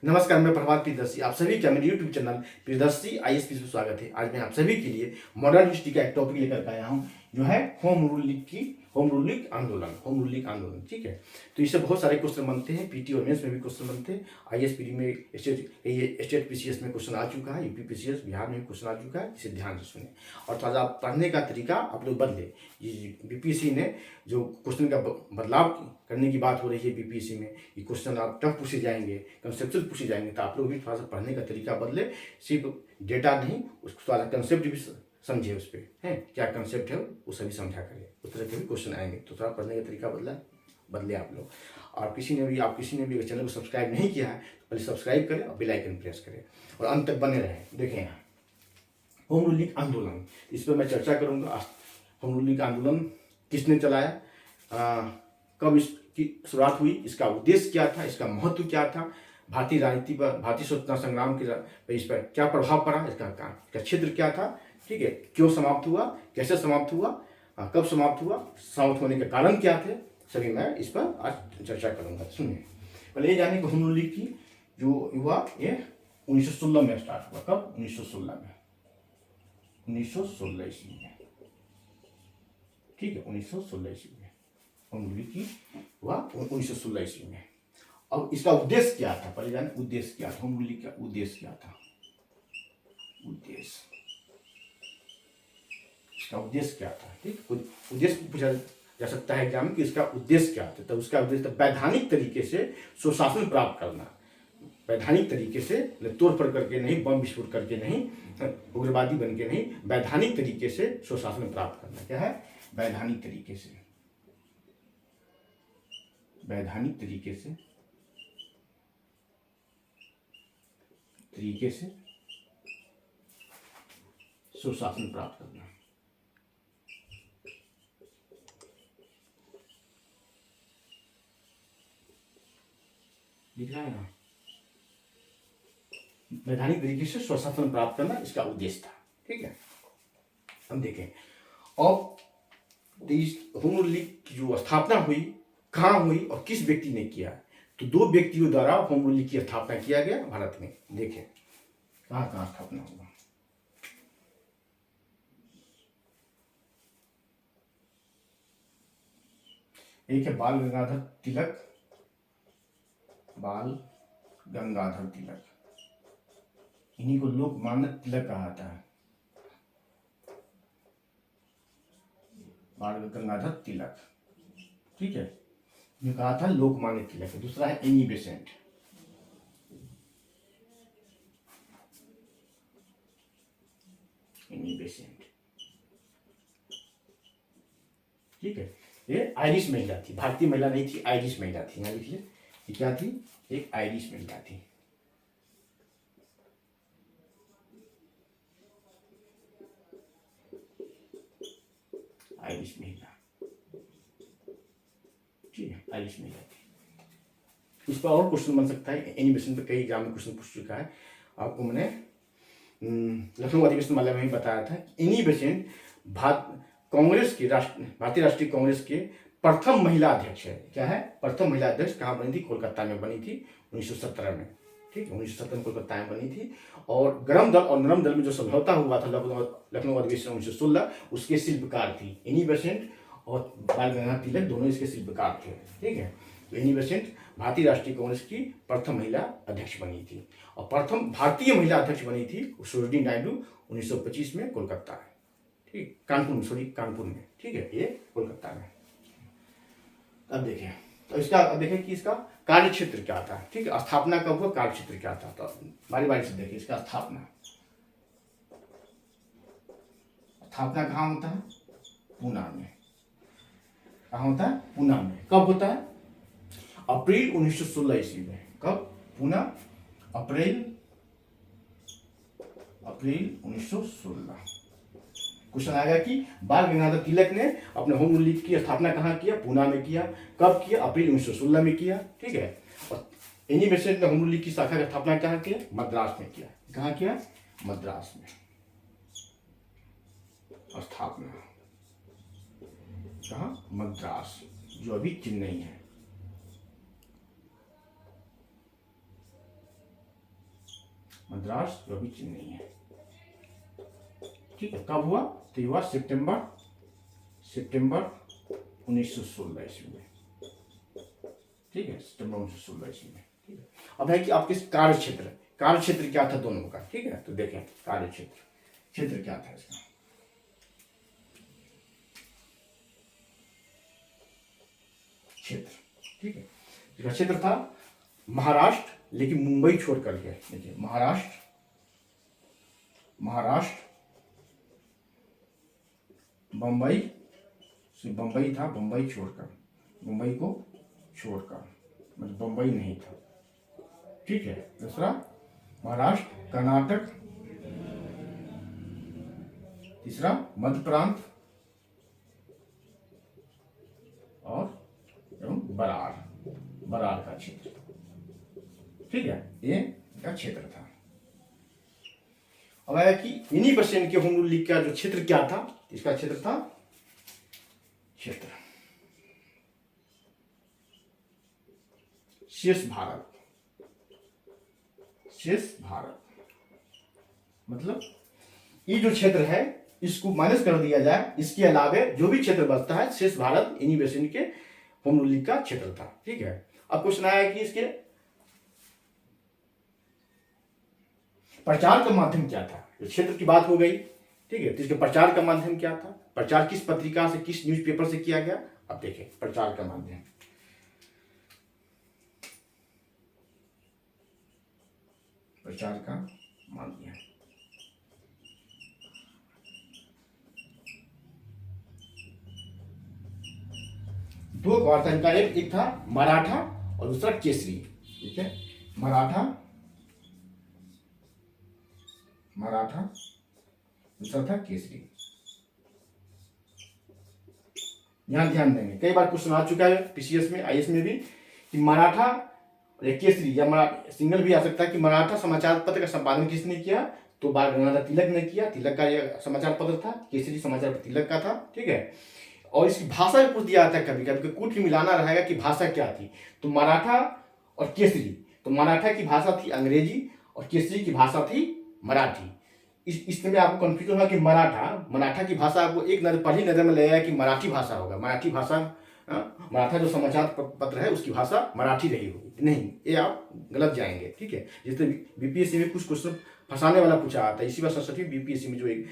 नमस्कार, मैं प्रभात प्रियदर्शी। आप सभी का मेरे यूट्यूब चैनल प्रियदर्शी आईएएस में स्वागत है। आज मैं आप सभी के लिए मॉडर्न हिस्ट्री का एक टॉपिक लेकर के आया हूँ, जो है होम रूलिंग आंदोलन। ठीक है, तो इससे बहुत सारे क्वेश्चन बनते हैं। पीटी और मेंस में भी क्वेश्चन बनते हैं। आईएएस पीटी में स्टेट पीसीएस में क्वेश्चन आ चुका है, यूपी पीसीएस बिहार में भी क्वेश्चन आ चुका है। इसे ध्यान से सुने और थोड़ा पढ़ने का तरीका आप लोग बदले। ये बीपीएससी ने जो क्वेश्चन का बदलाव करने की बात हो रही है बीपीएससी में, ये क्वेश्चन आप टफ पूछे जाएंगे, कंसेप्चुअल पूछे जाएंगे, तो आप लोग भी थोड़ा सा पढ़ने का तरीका बदले। सिर्फ डेटा नहीं, उसको थोड़ा कंसेप्ट भी समझे, उस पर है क्या कंसेप्ट है वो सभी समझा करें। उस तरह के भी क्वेश्चन आएंगे, तो थोड़ा पढ़ने का तरीका बदले आप लोग। और किसी ने भी अगर चैनल को सब्सक्राइब नहीं किया है तो पहले सब्सक्राइब करें और बेल आइकन प्रेस करें और अंत तक बने रहें। देखें यहाँ होम रूलिंग आंदोलन, इस पर मैं चर्चा करूँगा। होम रूलिंग आंदोलन किसने चलाया, कब इसकी शुरुआत हुई, इसका उद्देश्य क्या था, इसका महत्व क्या था, भारतीय राजनीति पर, भारतीय स्वतंत्रता संग्राम के इस पर क्या प्रभाव पड़ा, इसका क्षेत्र क्या था, ठीक है, क्यों समाप्त हुआ, कैसे समाप्त हुआ, कब समाप्त हुआ, समाप्त होने के कारण क्या थे, सभी मैं इस पर आज चर्चा करूंगा। सुनिए, पहले ये जाने कि होम रूलिंग की जो हुआ ये 1916 में स्टार्ट हुआ। कब? 1916 में, 1916 ईस्वी में, ठीक है, 1916 ईस्वी में होम रूलिंग की हुआ 1916 ईस्वी में। अब इसका उद्देश्य क्या था, पहले जाने उद्देश्य क्या था, होम रूलिंग का उद्देश्य क्या था। इसका उद्देश्य क्या था, ठीक, उद्देश्य पूछा जा सकता है एग्जाम में कि इसका उद्देश्य क्या था। तो उसका उद्देश्य वैधानिक तरीके से सुशासन प्राप्त करना, वैधानिक तरीके से, तोड़फोड़ करके नहीं, बम विस्फोट करके नहीं, उग्रवादी बन के नहीं, वैधानिक तरीके से सुशासन प्राप्त करना। क्या है? वैधानिक तरीके से, वैधानिक तरीके से सुशासन प्राप्त करना। दिख रहा है ना, वैधानिक तरीके से सुशासन प्राप्त करना इसका उद्देश्य था। ठीक है, हम देखें अब होम रूलिंग की जो स्थापना हुई, कहाँ हुई और किस व्यक्ति ने किया। तो दो व्यक्तियों द्वारा होम रूलिंग की स्थापना किया गया भारत में। देखें कहाँ कहाँ स्थापना हुआ। एक है बाल गंगाधर तिलक, इन्हीं को लोकमान्य तिलक कहा जाता है, बाल गंगाधर तिलक। ठीक है, जो कहा था लोकमान्य तिलक। दूसरा है एनी बेसेंट, ठीक है, ये आयरिश महिला थी, भारतीय महिला नहीं थी, आयरिश महिला थी। यहाँ लिखिए, ये क्या थी, एक आयरिश महिला थी। आयरिश महिला, ठीक है, आयरिश महिला थी। इस पर और क्वेश्चन बन सकता है, एनिमेशन पे कई एग्जाम में क्वेश्चन पूछ चुका है आपको। मैंने लखनऊ अधिवेशन वाले में ही बताया था। एनी बेसेंट कांग्रेस की भारतीय राष्ट्रीय कांग्रेस के प्रथम महिला अध्यक्ष है। क्या है? प्रथम महिला अध्यक्ष। कहाँ बनी थी? कोलकाता में बनी थी 1917 में। ठीक है, 1917 में कोलकाता में बनी थी। और गरम दल और नरम दल में जो समझौता हुआ था लखनऊ अधिवेशन 1916, उसके शिल्पकार थी एनी बेसेंट और बाल गंगाधर तिलक, दोनों इसके शिल्पकार थे। ठीक है, तो एनी बेसेंट भारतीय राष्ट्रीय कांग्रेस की प्रथम महिला अध्यक्ष बनी थी और प्रथम भारतीय महिला अध्यक्ष बनी थी सरोजिनी नायडू 1925 में कोलकाता में। ठीक, कानपुर में। ठीक है, ये कोलकाता में। अब देखें तो अब देखें कि इसका कार्य क्षेत्र क्या था। ठीक है, स्थापना कब हुआ, कार्य क्षेत्र क्या था, तो बारी बारी से देखिए। इसका स्थापना कहाँ होता है? पूना में। कहाँ होता है? पूना में। कब होता है? अप्रैल 1916 ईस्वी में। कब? पूना, अप्रैल 1916। क्वेश्चन आएगा कि बाल गंगाधर तिलक ने अपने होम रूलिंग की स्थापना कहाँ किया? पूना में किया। कब किया? अप्रैल 1916 में किया। ठीक है, और एनी बेसेंट ने होम रूलिंग की शाखा की स्थापना कहाँ किया? मद्रास में किया। कहाँ किया? मद्रास में। स्थापना कहाँ? मद्रास, जो अभी चेन्नई है। मद्रास जो भी चेन्नई है। ठीक है, कब हुआ? तो ये हुआ सितंबर 1916 ईस्वी में। ठीक है, सितंबर 1916 ईस्वी में। ठीक है, अब है कि आपके कार्य क्षेत्र क्या था दोनों का। ठीक है, तो देखें कार्य क्षेत्र क्या था इसका। क्षेत्र, ठीक है, इसका क्षेत्र था महाराष्ट्र, लेकिन मुंबई छोड़ करके। देखिए महाराष्ट्र, बम्बई, सिर्फ बम्बई था, बम्बई को छोड़कर, मतलब बम्बई नहीं था। ठीक है, दूसरा महाराष्ट्र, कर्नाटक, तीसरा मध्य प्रांत और एवं बरार का क्षेत्र। ठीक है, ये का क्षेत्र था। अब आया कि इन्हीं परसेंट के होम रूल लीग का जो क्षेत्र क्या था, इसका क्षेत्र था शेष भारत, मतलब ये जो क्षेत्र है इसको माइनस कर दिया जाए, इसके अलावे जो भी क्षेत्र बचता है शेष भारत इन्हीं बेसिन के होम रूल लीग का क्षेत्र था। ठीक है, अब क्वेश्चन आया कि इसके प्रचार का माध्यम क्या था। जो क्षेत्र की बात हो गई, ठीक है, तो इसके प्रचार का माध्यम क्या था, प्रचार किस पत्रिका से, किस न्यूज़पेपर से किया गया। अब देखें प्रचार का माध्यम, दो वार्ता इनका, एक था मराठा और दूसरा केसरी। ठीक है, मराठा, दूसरा था केसरी। यहां ध्यान देंगे, कई बार क्वेश्चन आ चुका है पीसीएस में, आईएएस में भी, कि मराठा और केसरी या सिंगल भी आ सकता है कि मराठा समाचार पत्र का संपादन किसने किया, तो बाल गंगाधर तिलक ने किया, तिलक का यह समाचार पत्र था। केसरी समाचार पत्र तिलक का था। ठीक है, और इसकी भाषा भी पूछ दिया जाता है कभी कभी, कुछ भी मिलाना रहेगा कि भाषा क्या थी। तो मराठा और केसरी, तो मराठा की भाषा थी अंग्रेजी और केसरी की भाषा थी मराठी। इसमें आपको कंफ्यूजन होगा कि मराठा की भाषा आपको एक नजर पहली नजर में लगेगा कि मराठी भाषा होगा, मराठी भाषा, मराठा जो समाचार पत्र है उसकी भाषा मराठी रही होगी। नहीं, ये आप गलत जाएंगे। ठीक है, जैसे बीपीएससी में कुछ क्वेश्चन फंसाने वाला पूछा आता है, इसी बार सरस्वती बीपीएससी में जो एक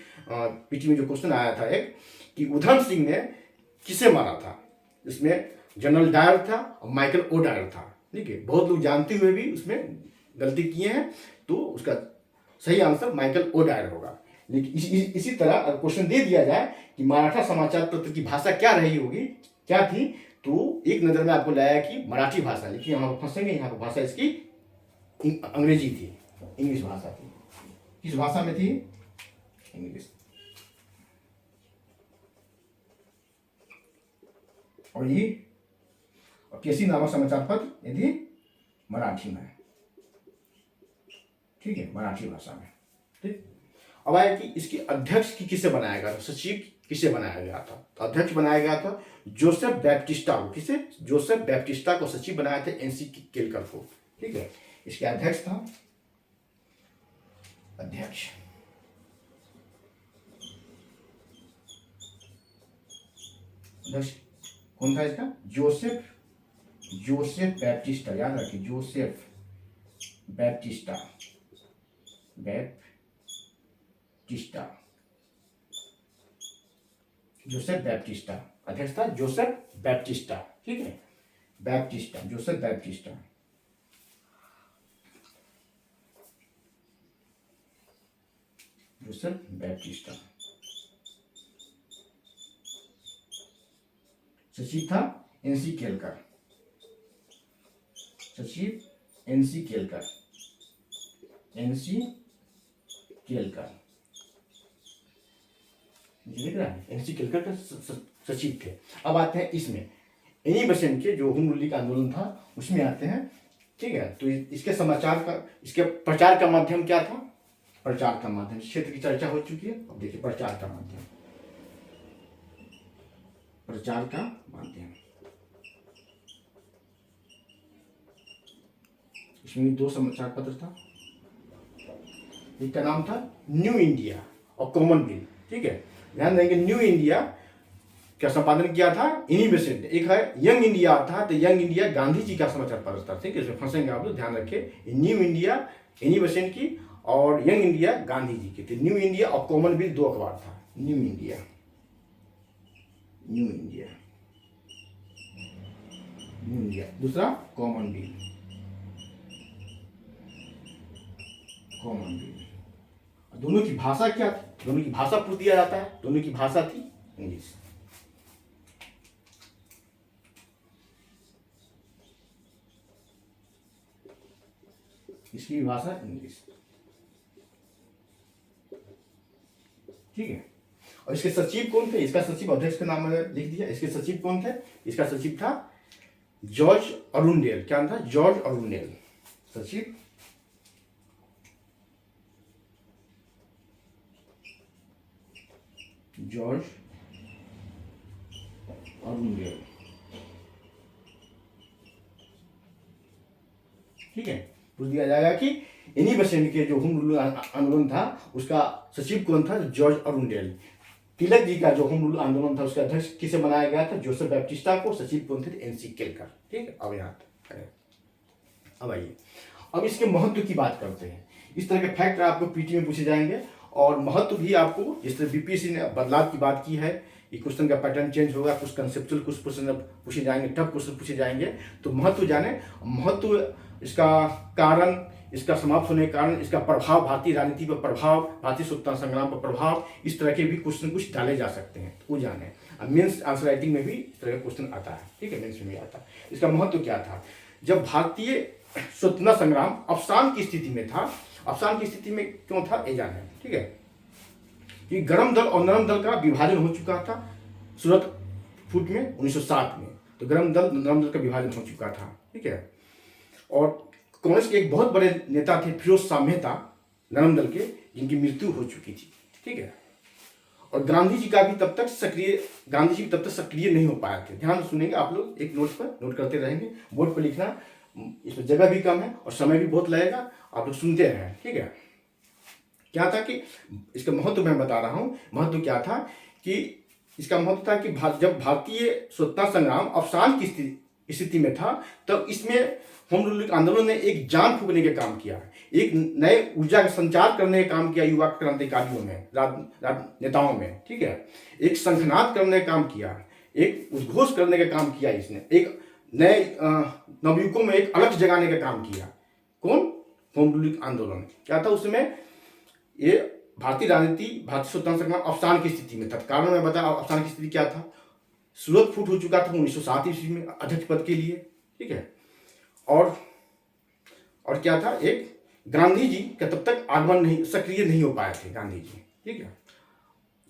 पीटी में जो क्वेश्चन आया था एक, कि उधम सिंह ने किसे मारा था। इसमें जनरल डायर था और माइकल ओ डायर था। ठीक है, बहुत लोग जानते हुए भी उसमें गलती किए हैं, तो उसका सही आंसर माइकल ओ डायर होगा। लेकिन इसी तरह क्वेश्चन दे दिया जाए कि मराठा समाचार पत्र की भाषा क्या रही होगी, क्या थी, तो एक नजर में आपको लगाया कि मराठी भाषा, लेकिन यहाँ फंसेंगे, यहाँ पर भाषा इसकी अंग्रेजी थी, इंग्लिश भाषा थी। किस भाषा में थी? इंग्लिश। और ये केसी नामक समाचार पत्र यदि मराठी में, ठीक है, मराठी भाषा में। ठीक, अब आया कि इसके अध्यक्ष की किसे बनाया गया था, सचिव किसे बनाया गया था। तो अध्यक्ष बनाया गया था जोसेफ बैप्टिस्टा को। किसे? जोसेफ बैप्टिस्टा को सचिव बनाया था एनसी केलकर को। ठीक है, इसके अध्यक्ष था, अध्यक्ष कौन था इसका? जोसेफ बैप्टिस्टा, याद रखिए, जोसेफ बैप्टिस्टा जोसेफ बैप्टिस्टा अध्यक्ष था, जोसेफ बैप्टिस्टा। ठीक है, जोसेफ बैप्टिस्टा। सचिव था NC Kelkar, NC Kelkar NC Kelkar का सचिव थे। अब आते हैं इसमें एनी बेसेंट के जो होम रूल लीग आंदोलन था उसमें आते हैं। ठीक है, तो इसके समाचार का, इसके प्रचार का माध्यम क्या था? प्रचार का माध्यम, क्षेत्र की चर्चा हो चुकी है। अब देखिए प्रचार का माध्यम, इसमें 2 समाचार पत्र था, इसका नाम था न्यू इंडिया और कॉमनवेल्थ, ठीक है। ध्यान देंगे, न्यू इंडिया का संपादन किया था इन्हीं बेसेंट। एक है यंग इंडिया था, तो यंग इंडिया गांधी जी का समाचार पत्र था, ठीक है, इसमें फंसेंगे आप लोग, ध्यान रखें। न्यू इंडिया इन्हीं बेसेंट की और यंग इंडिया गांधी जी की। तो न्यू इंडिया और कॉमनवेल्थ 2 अखबार था। New India, new India, new India, दूसरा कॉमनवेल्थ, कॉमनवेल्थ। दोनों की भाषा क्या थी? दोनों की भाषा पूछ दिया जाता है। दोनों की भाषा थी इंग्लिश। इसकी भाषा इंग्लिश, ठीक है। और इसके सचिव कौन थे? इसका सचिव, अध्यक्ष का नाम मैंने लिख दिया। इसके सचिव कौन थे? इसका सचिव था जॉर्ज अरुंडेल। क्या था? जॉर्ज अरुंडेल सचिव, जॉर्ज अरुंडेल, ठीक है। पूछ दिया जाएगा कि इन्हीं बेसेंट के जो होम रूल आंदोलन था उसका सचिव कौन था? George Arundale. तिलक जी का जो होम रूल आंदोलन था उसका अध्यक्ष किसे बनाया गया था? जोसेफ बैप्टिस्टा को। सचिव कौन थे? एनसी केलकर, ठीक है। अब यहाँ अब आइए, अब इसके महत्व की बात करते हैं। इस तरह के फैक्ट आपको पीटी में पूछे जाएंगे और महत्व भी आपको, जिस तरह बीपीएससी ने बदलाव की बात की है, ये क्वेश्चन का पैटर्न चेंज होगा, कुछ कंसेप्चुअल कुछ क्वेश्चन पूछे जाएंगे, टफ क्वेश्चन पूछे जाएंगे। तो महत्व जाने, महत्व, इसका कारण, इसका समाप्त होने के कारण, इसका प्रभाव, भारतीय राजनीति पर प्रभाव, भारतीय स्वतंत्रता संग्राम पर प्रभाव, इस तरह के भी क्वेश्चन कुछ डाले जा सकते हैं, वो जाने। अब मेंस आंसर राइटिंग में भी इस तरह का क्वेश्चन आता है, ठीक है, मेंस में भी आता है। इसका महत्व क्या था? जब भारतीय स्वतंत्रता संग्राम अवसान की स्थिति में था, अवसान की स्थिति में क्यों था ये जाने, ठीक है। कि गर्म दल और नरम दल का विभाजन हो चुका था सूरत फूट में 1907 में। तो गर्म दल नरम दल का विभाजन हो चुका था, ठीक है। और कांग्रेस के एक बहुत बड़े नेता थे फिरोज शाह मेहता, नरम दल के, जिनकी मृत्यु हो चुकी थी, ठीक है। और गांधी जी का भी तब तक सक्रिय नहीं हो पाए थे। ध्यान सुनेंगे आप लोग, एक नोट पर नोट करते रहेंगे, बोर्ड पर लिखना, इसमें जगह भी कम है और समय भी बहुत लगेगा, आप लोग सुनते रहें, ठीक है। क्या था कि इसका महत्व मैं बता रहा हूं। महत्व क्या था कि इसका महत्व था कि जब भारतीय स्वतंत्रता संग्राम अवसान की स्थिति में था, तब इसमें होम रूल आंदोलन ने एक जान फूंकने का काम किया, एक नए ऊर्जा का संचार करने का काम किया युवा क्रांतिकारियों में, नेताओं में, ठीक है। एक संघनाद करने का काम किया, एक उद्घोष करने का काम किया इसने, एक नए नवयुवकों में एक अलग जगाने का काम किया। कौन? होम रूल आंदोलन। क्या था उसमें? ये भारतीय राजनीति, भारतीय स्वतंत्रता संग्राम अवसान की स्थिति में था। कारण मैं बता, अवसान की स्थिति क्या था? सूरत फूट हो चुका था 1907 ईस्वी में अध्यक्ष पद के लिए, ठीक है। और क्या था? एक गांधी जी का तब तक आगमन नहीं, सक्रिय नहीं हो पाए थे गांधी जी, ठीक है।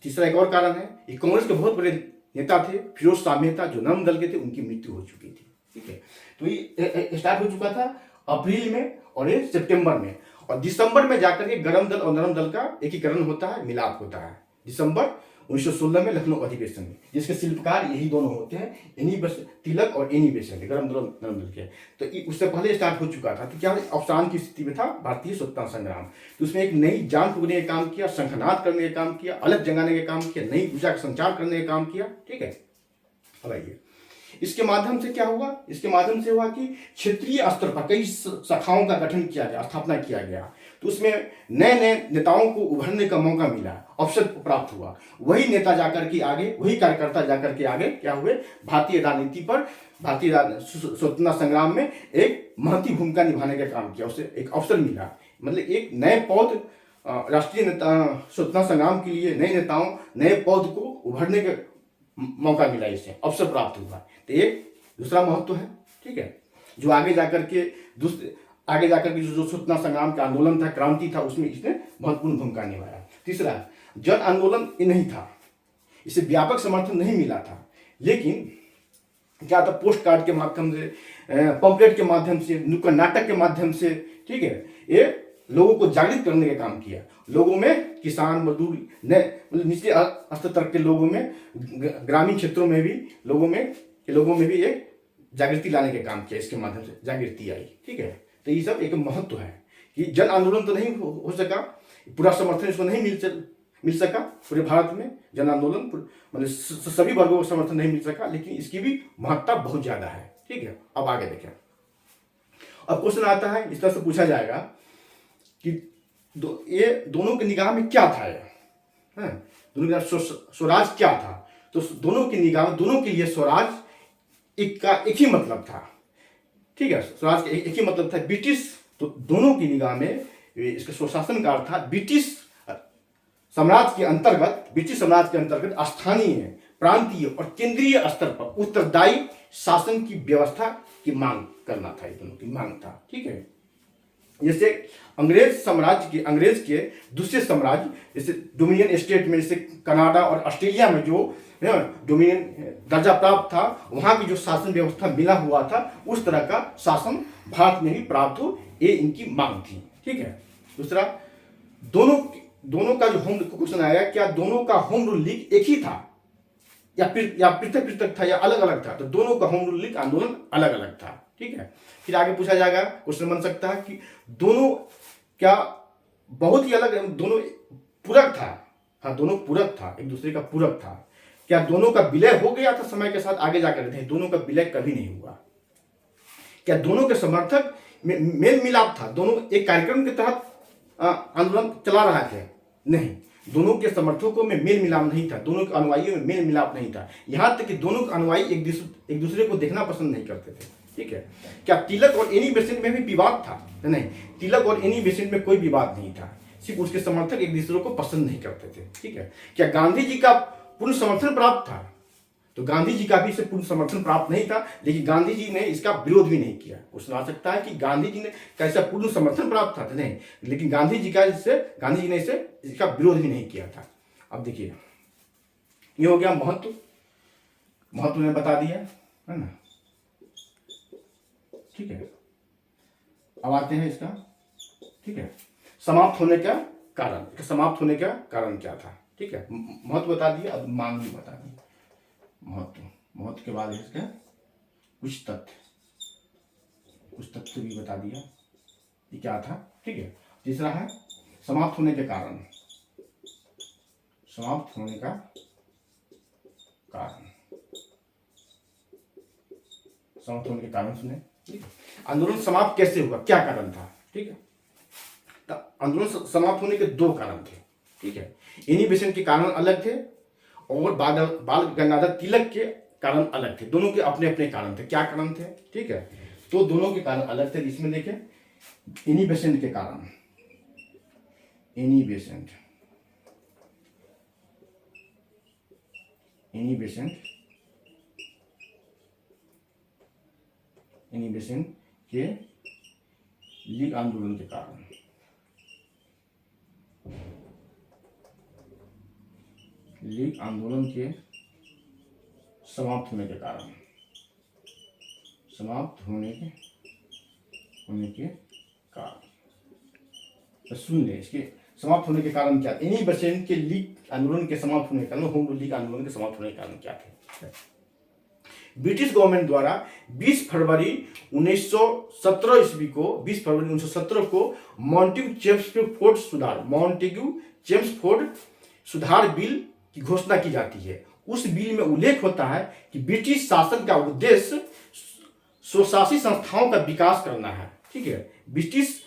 तीसरा एक और कारण है, ये कांग्रेस के बहुत बड़े नेता थे फिरोज शाह मेहता, जो नरम दल के थे, उनकी मृत्यु हो चुकी थी, ठीक है। तो ये स्टार्ट हो चुका था अप्रैल में और ये सितंबर में, और दिसंबर में जाकर के गर्म दल और नरम दल का एकीकरण होता है, मिलाप होता है, दिसंबर 1916 में लखनऊ अधिवेशन में, जिसके शिल्पकार यही दोनों होते हैं, एनी तिलक और एनी बेसेंट, गर्म दल और नरम दल के। तो उससे पहले स्टार्ट हो चुका था। तो क्या अवसान की स्थिति में था भारतीय स्वतंत्रता संग्राम। तो उसमें एक नई जान फूंकने का काम किया, संघनाद करने का काम किया, अलग जगाने का काम किया, नई ऊर्जा का संचार करने का काम किया, ठीक है। अब आइए, इसके माध्यम से क्या हुआ? इसके माध्यम से हुआ कि क्षेत्रीय स्तर पर कई शाखाओं का गठन किया गया, स्थापना किया गया। तो उसमें नए नए नेताओं को उभरने का मौका मिला, अवसर प्राप्त हुआ। वही नेता जाकर के आगे, वही कार्यकर्ता जाकर के आगे क्या हुए? भारतीय राजनीति पर, भारतीय स्वतंत्रता संग्राम में एक महती भूमिका निभाने का काम किया, उसे एक अवसर मिला। मतलब एक नए पौध, राष्ट्रीय नेता स्वतंत्रता संग्राम के लिए नए नेताओं, नए पौध को उभरने का मौका मिला, इससे अवसर प्राप्त हुआ। तो एक दूसरा महत्व है, ठीक है, जो आगे जाकर के जो स्वतंत्रता संग्राम का आंदोलन था, क्रांति था, उसमें इसने महत्वपूर्ण भूमिका निभाया। तीसरा, जन आंदोलन ये नहीं था, इसे व्यापक समर्थन नहीं मिला था, लेकिन क्या था? पोस्ट कार्ड के माध्यम से, पॉम्पलेट के माध्यम से, नुक्कड़ नाटक के माध्यम से, ठीक है, ये लोगों को जागृत करने का काम किया। लोगों में, किसान, मजदूर, मतलब निचले स्तर तक के लोगों में, ग्रामीण क्षेत्रों में भी लोगों में भी एक जागृति लाने का काम किया। इसके माध्यम से जागृति आई, ठीक है। तो ये सब एक महत्व है कि जन आंदोलन तो नहीं हो सका, पूरा समर्थन इसको नहीं मिल सका पूरे भारत में। जन आंदोलन मतलब सभी वर्गों को समर्थन नहीं मिल सका, लेकिन इसकी भी महत्ता बहुत ज्यादा है। ठीक है, अब आगे देखें। अब क्वेश्चन आता है, इस तरह से पूछा जाएगा कि ये दोनों की निगाह में क्या था, ये दोनों की स्वराज क्या था। तो दोनों की निगाह में, दोनों के लिए स्वराज एक ही मतलब था। ठीक है, स्वराज का एक ही मतलब था, ब्रिटिश। तो दोनों की निगाह में इसका स्वशासन का अर्थ था ब्रिटिश साम्राज्य के अंतर्गत, ब्रिटिश साम्राज्य के अंतर्गत स्थानीय, प्रांतीय और केंद्रीय स्तर पर उत्तरदायी शासन की व्यवस्था की मांग करना था। ये दोनों की मांग था। ठीक है, जैसे अंग्रेज के दूसरे साम्राज्य, जैसे डोमिनियन स्टेट में, जैसे कनाडा और ऑस्ट्रेलिया में जो डोमिनियन दर्जा प्राप्त था, वहां की जो शासन व्यवस्था मिला हुआ था, उस तरह का शासन भारत में भी प्राप्त हो, ये इनकी मांग थी। ठीक है, दूसरा, दोनों का जो होम क्वेश्चन आया, क्या दोनों का होम रूल लीग एक ही था या पृथक पृथक था या अलग अलग था। तो दोनों का होम रूल लीग आंदोलन अलग अलग था। ठीक है, फिर आगे पूछा जाएगा, क्वेश्चन बन सकता है कि दोनों क्या बहुत ही अलग, दोनों पूरक था। हाँ, दोनों पूरक था, एक दूसरे का पूरक था। क्या दोनों का विलय हो गया था समय के साथ, आगे जाकर देखें, दोनों का विलय कभी नहीं हुआ। क्या दोनों के समर्थक मेल मिलाप था, दोनों एक कार्यक्रम के तहत आंदोलन चला रहे थे, नहीं, दोनों के समर्थकों में मेल मिलाप नहीं था, दोनों के अनुयायियों में मेल मिलाप नहीं था। यहां तक कि दोनों के अनुयायी एक दूसरे को देखना पसंद नहीं करते थे। ठीक है, क्या तिलक और एनी बेसेंट में भी विवाद था, नहीं, तिलक और एनी बेसेंट में कोई विवाद नहीं था, सिर्फ उसके समर्थक एक दूसरे को पसंद नहीं करते थे। ठीक है, क्या गांधी जी का पूर्ण समर्थन प्राप्त था, तो गांधी जी का भी इसे पूर्ण समर्थन प्राप्त नहीं था, लेकिन गांधी जी ने इसका विरोध भी नहीं किया। क्वेश्चन आ सकता है कि गांधी जी ने कैसा पूर्ण समर्थन प्राप्त था, नहीं, लेकिन गांधी जी ने इसका विरोध भी नहीं किया था। अब देखिए, ये हो गया महत्व ने बता दिया, है ना। ठीक है, अब आते हैं इसका। ठीक है, समाप्त होने का कारण क्या था। ठीक है, महत्व बता दिया, अब मांग भी बता दी। महत्व के बाद इसका कुछ तथ्य भी बता दिया कि क्या था। ठीक है, तीसरा है समाप्त होने के कारण। समाप्त होने का कारण सुने। आंदोलन समाप्त कैसे हुआ, क्या कारण था। ठीक है, तो आंदोलन समाप्त होने के दो कारण थे। ठीक है, इन्हीं बेसेंट के कारण अलग थे और बाल गंगाधर तिलक के कारण अलग थे। दोनों के अपने अपने कारण थे। क्या कारण थे, ठीक है, तो दोनों के कारण अलग थे। इसमें देखें, एनी बेसेंट के कारण, एनी बेसेंट के लीग आंदोलन के कारण, लीग आंदोलन के समाप्त होने के कारण, तो सुन ले, इसके समाप्त होने के कारण क्या, एनी बेसेंट के लीग आंदोलन के समाप्त होने के कारण, होम रूल लीग आंदोलन के समाप्त होने के कारण क्या थे। ब्रिटिश गवर्नमेंट द्वारा 20 फरवरी 1917 ईस्वी को, 20 फरवरी 1917 को मॉन्टेग्यू चेम्सफोर्ड सुधार बिल की घोषणा की जाती है। उस बिल में उल्लेख होता है कि ब्रिटिश शासन का उद्देश्य स्वशासी संस्थाओं का विकास करना है। ठीक है, ब्रिटिश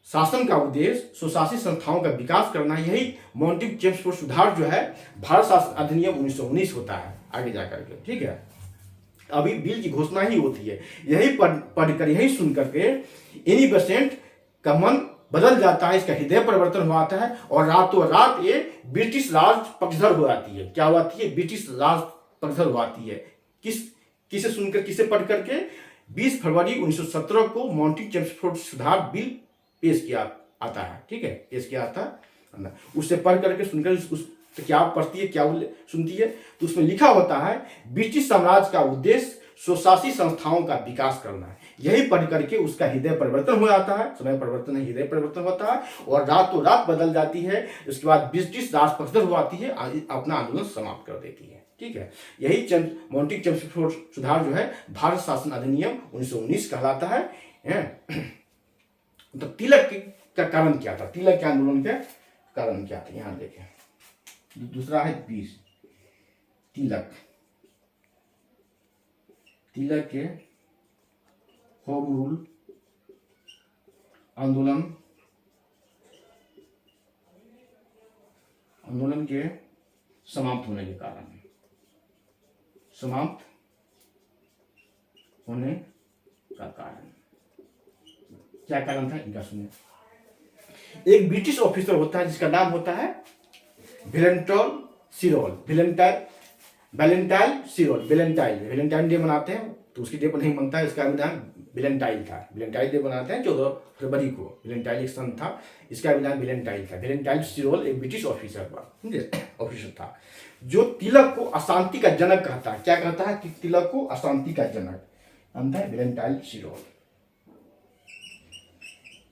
शासन का उद्देश्य स्वशासी संस्थाओं का विकास करना, यही मॉन्टेग्यू चेम्सफोर्ड सुधार जो है भारत शासन अधिनियम 1919 होता है आगे जाकर के। ठीक है, अभी बिल की घोषणा ही होती है। यही पढ़कर, यही सुन करके एनी बेसेंट का मन बदल जाता है, इसका हृदय परिवर्तन हो आता है और रातों रात ये ब्रिटिश राज पक्षधर हो जाती है। क्या होती है, ब्रिटिश राज पक्षधर हो जाती है। किसे सुनकर, किसे पढ़ करके, 20 फरवरी 1917 को मॉन्टेग्यू चेम्सफोर्ड सुधार बिल पेश किया आता है। ठीक है, पेश किया आता है, उससे पढ़ करके सुनकर उस तो क्या पढ़ती है, क्या सुनती है, तो उसमें लिखा होता है ब्रिटिश साम्राज्य का उद्देश्य स्वशासी संस्थाओं का विकास करना है। यही पढ़ करके उसका हृदय परिवर्तन हो जाता है, समय परिवर्तन नहीं, हृदय परिवर्तन होता है और रातों रात बदल जाती है। उसके बाद ब्रिटिश राज पक्षधर हो जाती है, अपना आंदोलन समाप्त कर देती है। ठीक है, यही मॉन्टेग्यू चेम्सफोर्ड सुधार जो है भारत शासन अधिनियम 1919 कहलाता है। तो तिलक का कारण क्या था, तिलक के आंदोलन के कारण क्या था, यहाँ देखें। दूसरा है 20, तिलक। तिलक के होम रूल आंदोलन के समाप्त होने के कारण, समाप्त होने का कारण क्या कारण था, इनका सुनिए। एक ब्रिटिश ऑफिसर होता है जिसका नाम होता है वेलेंटाइन सिरोल। वैलेंटाइन सिरोल, वैलेंटाइन डे मनाते हैं, तो उसकी डे पर नहीं मनता है, इसका भी नाम वैलेंटाइन था। वैलेंटाइन डे मनाते हैं 14 फरवरी को। वैलेंटाइन एक सन था, इसका भी नाम वैलेंटाइन था। वैलेंटाइन सिरोल एक ब्रिटिश ऑफिसर था जो तिलक को अशांति का जनक कहता है। क्या कहता है कि तिलक को अशांति का जनक नाम था वैलेंटाइन सिरोल।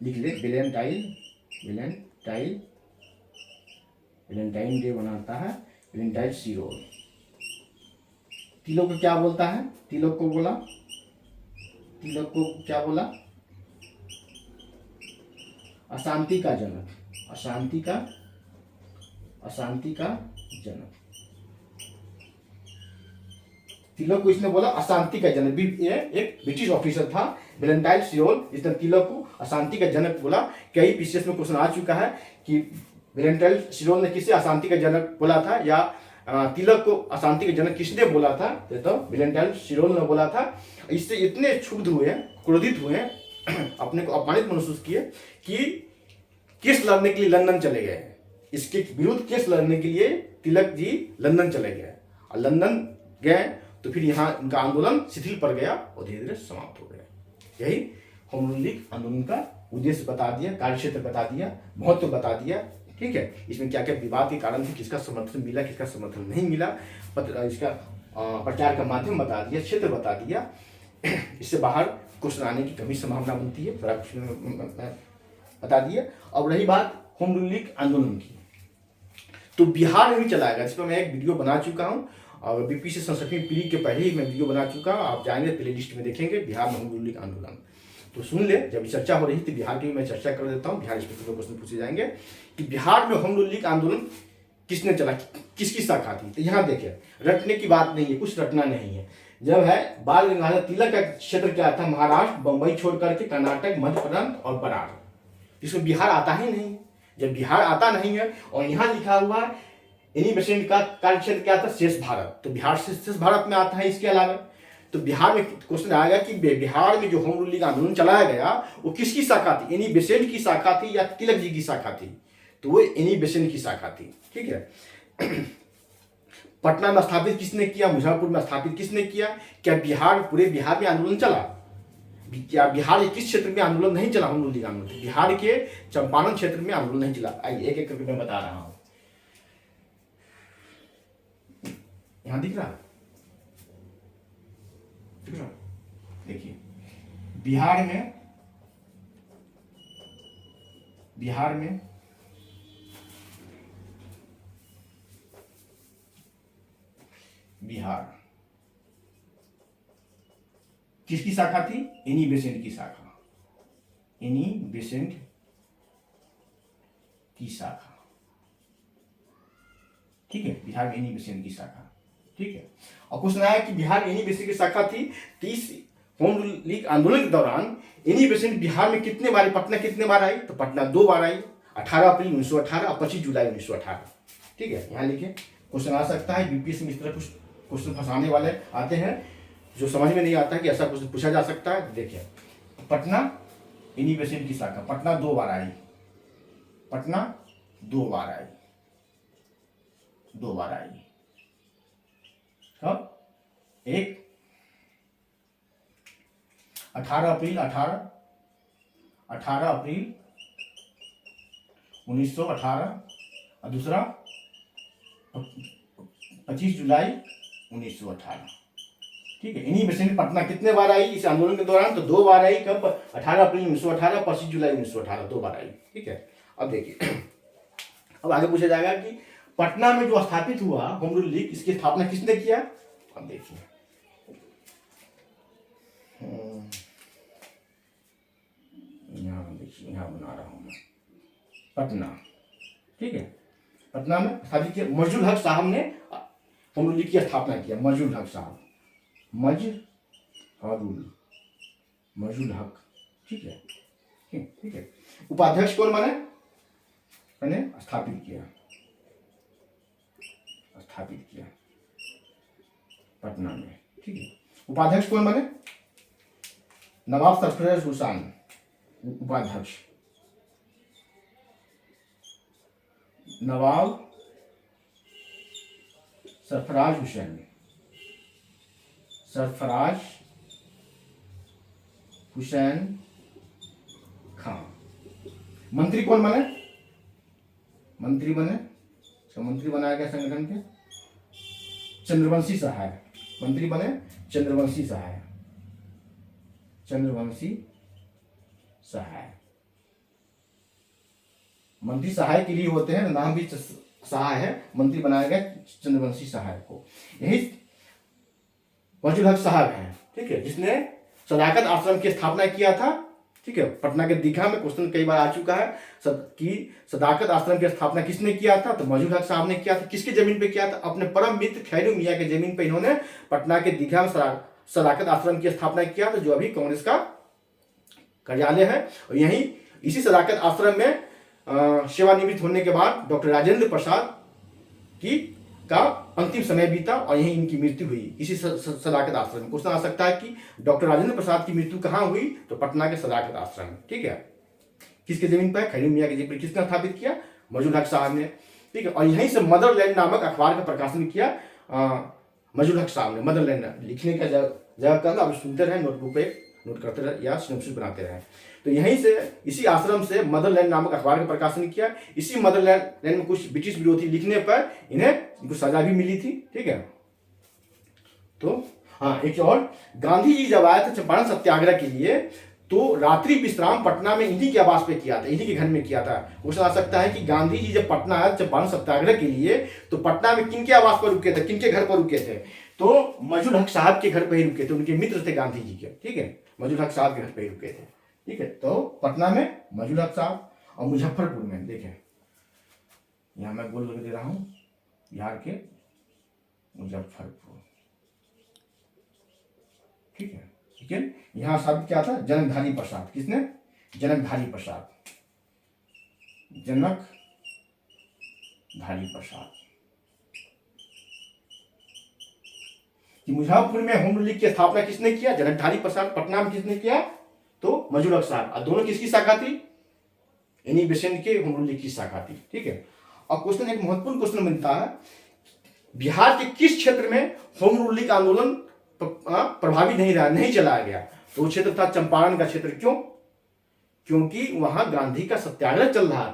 लिख ले, वैलेंटाइन डे मनाता है वैलेंटाइन सिरोल। तिलक को क्या बोलता है, तिलक को क्या बोला, अशांति का जनक, अशांति का जनक। तिलक को इसने बोला अशांति का जनक। एक ब्रिटिश ऑफिसर था वैलेंटाइन सिरोल, जिसने तिलक को अशांति का जनक बोला। कई पीसीएस में क्वेश्चन आ चुका है कि वैलेंटाइन सिरोल ने किसे अशांति का जनक बोला था, या तिलक को अशांति का जनक किसने बोला था, तो वैलेंटाइन सिरोल ने बोला था। इससे इतने क्षुब्ध हुए, क्रोधित हुए, अपने को अपमानित महसूस किए कि केस लड़ने के लिए लंदन चले गए। इसके विरुद्ध केस लड़ने के लिए तिलक जी लंदन चले गए, और लंदन गए तो फिर यहाँ इनका आंदोलन शिथिल पड़ गया और धीरे धीरे समाप्त हो गया। यही होम रूल लीग आंदोलन का उद्देश्य बता दिया, कार्यक्षेत्र बता दिया, महत्व बता दिया। ठीक है, इसमें क्या क्या विवाद के कारण थे, किसका समर्थन मिला, किसका समर्थन नहीं मिला, इसका प्रचार का माध्यम बता दिया, क्षेत्र बता दिया। इससे बाहर क्वेश्चन आने की कमी संभावना बनती है, थोड़ा बता दिया। अब रही बात होम रूल लीग आंदोलन की, तो बिहार में भी चलाएगा, जिस पर मैं एक वीडियो बना चुका हूँ, और बीपीसी संसदीय पीढ़ी के पहले ही मैं वीडियो बना चुका हूँ। आप जाएंगे प्ले लिस्ट में देखेंगे बिहार में होम रूल लीग आंदोलन, तो सुन ले। जब चर्चा हो रही थी बिहार की, मैं चर्चा कर देता हूँ। बिहार स्पेशल क्वेश्चन पूछे जाएंगे कि बिहार में होम रूल लीग आंदोलन किसने चला, किसकी शाखा थी। तो यहाँ देखिए, रटने की बात नहीं है, कुछ रटना नहीं है। जब है बाल गंगाधर तिलक का क्षेत्र क्या था, महाराष्ट्र, बंबई छोड़ करके कर्नाटक, मध्य प्रदेश और बरार, इसमें बिहार आता ही नहीं। जब बिहार आता नहीं है और यहाँ लिखा हुआ है इन्हीं बेसेंट का कार्य क्षेत्र क्या था, शेष भारत, तो बिहार से शेष भारत में आता है। इसके अलावा तो बिहार में क्वेश्चन आएगा कि बिहार में जो होम रूल लीग आंदोलन चलाया गया वो किसकी शाखा थी, एनी बेसेंट की शाखा थी या तिलक जी की शाखा थी, तो वो एनी बेसेंट की शाखा थी। ठीक है। पटना में स्थापित किसने किया, मुजफ्फरपुर में स्थापित किसने किया, क्या बिहार, पूरे बिहार में आंदोलन चला, क्या बिहार के किस क्षेत्र में आंदोलन नहीं चला होम रूल लीग आंदोलन, बिहार के चंपारण क्षेत्र में आंदोलन नहीं चला। आइए एक एक करके मैं बता रहा हूं। यहां दिख रहा, देखिए बिहार में बिहार किसकी शाखा थी, एनी बेसेंट की शाखा, एनी बेसेंट की शाखा। ठीक है, बिहार में एनी बेसेंट की शाखा। ठीक है, और क्वेश्चन आया कि बिहार में एनी बेसेंट की शाखा थी, तो इस होम रूल लीग आंदोलन के दौरान एनी बेसेंट बिहार में कितने बार, पटना कितने बार आई, तो पटना 2 बार आई, 18 अप्रैल 1918 और 25 जुलाई 1918। ठीक है, यहाँ लिखिए, क्वेश्चन आ सकता है बीपीएससी में। इस तरह कुछ क्वेश्चन फंसाने वाले आते हैं जो समझ में नहीं आता है कि ऐसा क्वेश्चन पूछा जा सकता है। देखिए, पटना एनी बेसेंट की शाखा, पटना 2 बार आई, पटना 2 बार आई, 2 बार आई। कब, एक 18 अप्रैल 1918 और दूसरा 25 जुलाई 1918। ठीक है, इन्हीं बेसेंट पटना कितने बार आई इस आंदोलन के दौरान, तो 2 बार आई। कब, 18 अप्रैल 1918, 25 जुलाई 1918, 2 बार आई। ठीक है, अब देखिए, अब आगे पूछा जाएगा कि पटना में जो स्थापित हुआ होम रूल लीग, इसकी स्थापना किसने किया। अब देखिए, यहाँ बना रहा हूं मैं, पटना ठीक है, पटना में स्थापित किया। मजहुल हक साहब ने होम रूल लीग की स्थापना किया। मजहुल हक साहब, मजहुल हक, ठीक है, ठीक है। उपाध्यक्ष कौन बने? मैंने स्थापित किया पटना में, ठीक है। उपाध्यक्ष कौन बने? नवाब सरफराज हुसैन, उपाध्यक्ष नवाब सरफराज हुसैन खान। मंत्री कौन बने? मंत्री बनाया गया संगठन के चंद्रवंशी सहाय। मंत्री बने चंद्रवंशी सहाय। मंत्री सहाय के लिए होते हैं, नाम भी सहाय है, मंत्री बनाया गया चंद्रवंशी सहाय को। यही मजहुल हक साहब हैं, ठीक है, जिसने सदाकत आश्रम की स्थापना किया था, ठीक है। पटना के दीघा में क्वेश्चन कई बार आ चुका है कि सदाकत आश्रम की स्थापना किसने किया था? तो मजहुल हक साहब ने किया था। किसके जमीन पे किया था? अपने परम मित्र खैरू मियाँ के जमीन पे इन्होंने पटना के दीघा में सदाकत आश्रम की स्थापना किया था, जो अभी कांग्रेस का कार्यालय है। और यही इसी सदाकत आश्रम में सेवानिवृत्त होने के बाद डॉक्टर राजेंद्र प्रसाद का अंतिम समय बीता और यहीं इनकी मृत्यु हुई, इसी सदाकत आश्रम में। क्वेश्चन आ सकता है कि डॉक्टर राजेंद्र प्रसाद की मृत्यु कहाँ हुई? तो पटना के सदाकत आश्रम में, ठीक है। किसके जमीन पर? खैरू मियाँ के जमीन पर। किसने स्थापित किया? मजहुल हक साहब ने, ठीक है। और यहीं से मदरलैंड नामक अखबार का प्रकाशन किया मजहुल हक साहब ने। मदरलैंड लिखने का जगह करना, आप सुनते रहे, नोटबुक पे नोट करते रहे या सिनॉप्सिस बनाते रहे। तो यहीं से इसी आश्रम से मदरलैंड नामक अखबार का प्रकाशन किया। इसी मदरलैंड में कुछ ब्रिटिश विरोधी लिखने पर इनको सजा भी मिली थी, ठीक है। तो हाँ, एक और, गांधी जी जब आए थे चंपारण सत्याग्रह के लिए, तो रात्रि विश्राम पटना में इन्हीं के आवास पे किया था, इन्हीं के घर में किया था। क्वेश्चन आ सकता है कि गांधी जी जब पटना आए चंपारण सत्याग्रह के लिए, तो पटना में किनके आवास पर रुके थे, किनके घर पर रुके थे? तो मजहुल हक साहब के घर पर ही रुके थे, उनके मित्र थे गांधी जी के, ठीक है। मजहुल हक साहब के घर पर ही रुके थे, ठीक है। तो पटना में मजहुल हक साहब, और मुजफ्फरपुर में देखें, यहां मैं बोल दे रहा हूं, बिहार के मुजफ्फरपुर, ठीक है, ठीक है। यहां शब्द क्या था? जनकधारी प्रसाद। किसने? जनकधारी प्रसाद। कि मुजफ्फरपुर में होम रूल लीग की स्थापना किसने किया? जनकधारी प्रसाद। पटना में किसने किया? तो मजहुल हक साहब। और दोनों किसकी शाखा थी? इन्हीं बेसेंट के होम रूल लीग की शाखा थी, ठीक है। और क्वेश्चन, एक महत्वपूर्ण क्वेश्चन बनता है, बिहार के किस क्षेत्र में होम रूल लीग आंदोलन प्रभावी नहीं चलाया गया? तो वो क्षेत्र था चंपारण का क्षेत्र। क्यों? क्योंकि वहां गांधी का सत्याग्रह चल रहा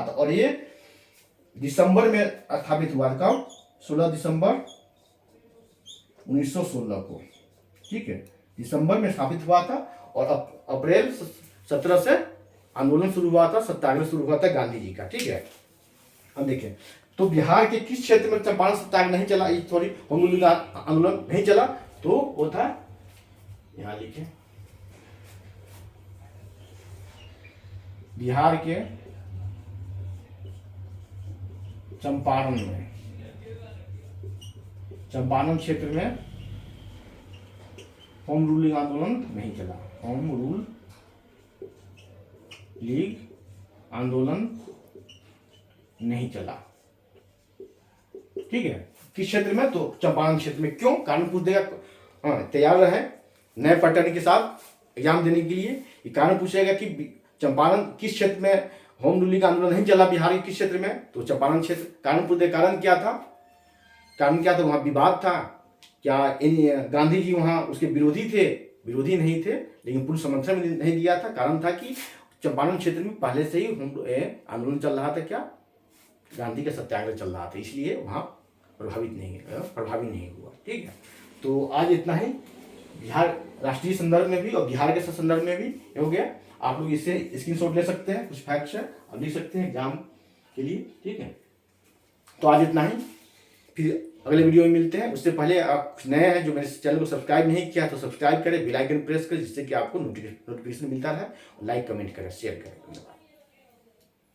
था, और ये दिसंबर में स्थापित हुआ था। 16 दिसंबर 1916 को, ठीक है, दिसंबर में स्थापित हुआ था। और अप्रैल 17 से आंदोलन शुरू हुआ था, सत्याग्रह शुरू हुआ था गांधी जी का, ठीक है। अब देखें, तो बिहार के किस क्षेत्र में चंपारण सत्याग्रह नहीं चला, होम रूल लीग आंदोलन नहीं चला? तो वो था, यहां लिखे, बिहार के चंपारण क्षेत्र में होम रूल लीग आंदोलन नहीं चला। होम रूल लीग आंदोलन नहीं चला, ठीक है। किस क्षेत्र में? तो चंपारण क्षेत्र में। क्यों? कारण पूछ देगा, तैयार रहे नए पैटर्न के साथ एग्जाम देने के लिए। ये कारण पूछेगा कि चंपारण किस क्षेत्र में होम रूल लीग आंदोलन नहीं चला, बिहार के किस क्षेत्र में? तो चंपारण क्षेत्र। कारण पूछ दे, कारण क्या था? वहां विवाद था क्या? गांधी जी वहां उसके विरोधी नहीं थे, लेकिन पूर्ण समर्थन नहीं दिया था। कारण था कि चंपारण क्षेत्र में पहले से ही आंदोलन चल रहा था, क्या? गांधी का सत्याग्रह चल रहा था, इसलिए वहां प्रभावी नहीं हुआ, ठीक है। तो आज इतना ही, बिहार राष्ट्रीय संदर्भ में भी और बिहार के संदर्भ में भी हो गया। आप लोग इससे स्क्रीनशॉट ले सकते हैं, कुछ फैक्ट्स है और लिख सकते हैं एग्जाम के लिए, ठीक है। तो आज इतना ही, फिर अगले वीडियो में मिलते हैं। उससे पहले आप नए हैं जो मेरे चैनल को सब्सक्राइब नहीं किया, तो सब्सक्राइब करें, बेल आइकन प्रेस करें, जिससे कि आपको नोटिफिकेशन मिलता रहे। लाइक कमेंट करें, शेयर करें। धन्यवाद।